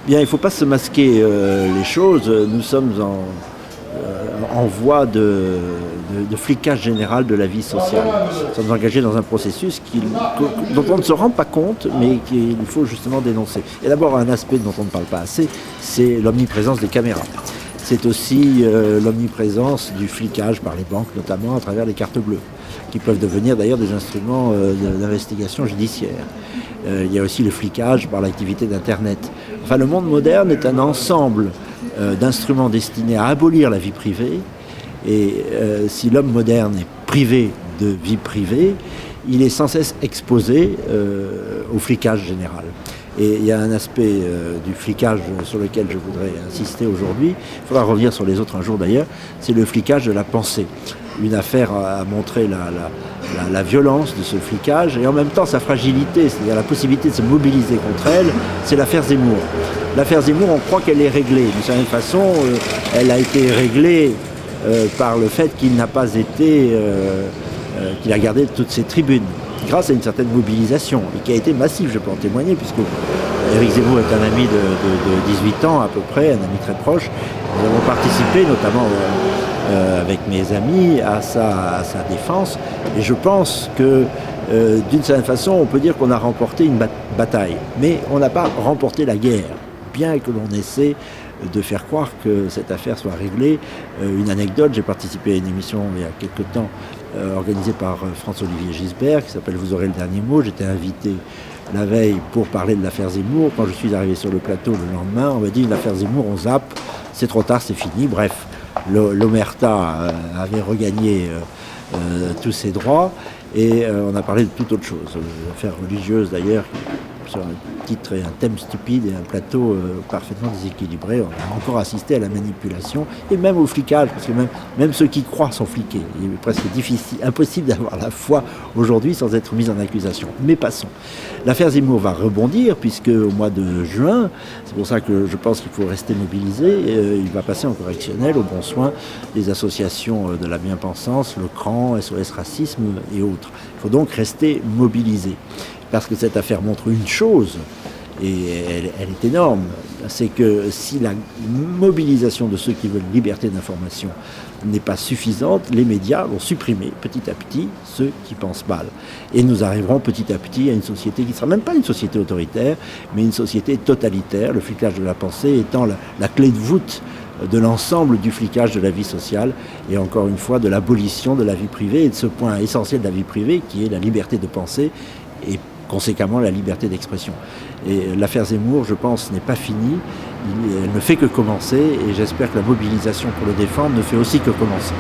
Bien, il ne faut pas se masquer les choses. Nous sommes en voie de flicage général de la vie sociale. Nous sommes engagés dans un processus dont on ne se rend pas compte, mais qu'il faut justement dénoncer. Et d'abord, un aspect dont on ne parle pas assez, c'est l'omniprésence des caméras. C'est aussi l'omniprésence du flicage par les banques, notamment à travers les cartes bleues, qui peuvent devenir d'ailleurs des instruments d'investigation judiciaire. Il y a aussi le flicage par l'activité d'Internet. Enfin, le monde moderne est un ensemble d'instruments destinés à abolir la vie privée. Et si l'homme moderne est privé de vie privée, il est sans cesse exposé au flicage général. Et il y a un aspect du flicage sur lequel je voudrais insister aujourd'hui, il faudra revenir sur les autres un jour d'ailleurs, c'est le flicage de la pensée. Une affaire a montré la violence de ce flicage et en même temps sa fragilité, c'est-à-dire la possibilité de se mobiliser contre elle, c'est l'affaire Zemmour. L'affaire Zemmour, on croit qu'elle est réglée. D'une certaine façon, elle a été réglée par le fait qu'il n'a pas été, qu'il a gardé toutes ses tribunes, grâce à une certaine mobilisation, et qui a été massive, je peux en témoigner, puisque Éric Zemmour est un ami de 18 ans à peu près, un ami très proche. Nous avons participé, notamment avec mes amis, à sa défense, et je pense que d'une certaine façon, on peut dire qu'on a remporté une bataille, mais on n'a pas remporté la guerre, bien que l'on essaie de faire croire que cette affaire soit réglée. Une anecdote, j'ai participé à une émission il y a quelque temps organisée par François-Olivier Gisbert qui s'appelle « Vous aurez le dernier mot ». J'étais invité la veille pour parler de l'affaire Zemmour. Quand je suis arrivé sur le plateau le lendemain, on m'a dit « l'affaire Zemmour, on zappe, c'est trop tard, c'est fini ». Bref, l'Omerta avait regagné tous ses droits et on a parlé de toute autre chose. L'affaire religieuse d'ailleurs, sur un titre et un thème stupide et un plateau parfaitement déséquilibré. On a encore assisté à la manipulation et même au flicage, parce que même ceux qui croient sont fliqués. Il est presque impossible d'avoir la foi aujourd'hui sans être mis en accusation. Mais passons. L'affaire Zemmour va rebondir, puisque au mois de juin, c'est pour ça que je pense qu'il faut rester mobilisé, il va passer en correctionnel au bon soin des associations de la bien-pensance, le CRAN, SOS Racisme et autres. Il faut donc rester mobilisé. Parce que cette affaire montre une chose, et elle est énorme, c'est que si la mobilisation de ceux qui veulent liberté d'information n'est pas suffisante, les médias vont supprimer petit à petit ceux qui pensent mal. Et nous arriverons petit à petit à une société qui ne sera même pas une société autoritaire, mais une société totalitaire, le flicage de la pensée étant la clé de voûte de l'ensemble du flicage de la vie sociale et encore une fois de l'abolition de la vie privée et de ce point essentiel de la vie privée qui est la liberté de penser et conséquemment la liberté d'expression. Et l'affaire Zemmour, je pense, n'est pas finie, elle ne fait que commencer et j'espère que la mobilisation pour le défendre ne fait aussi que commencer.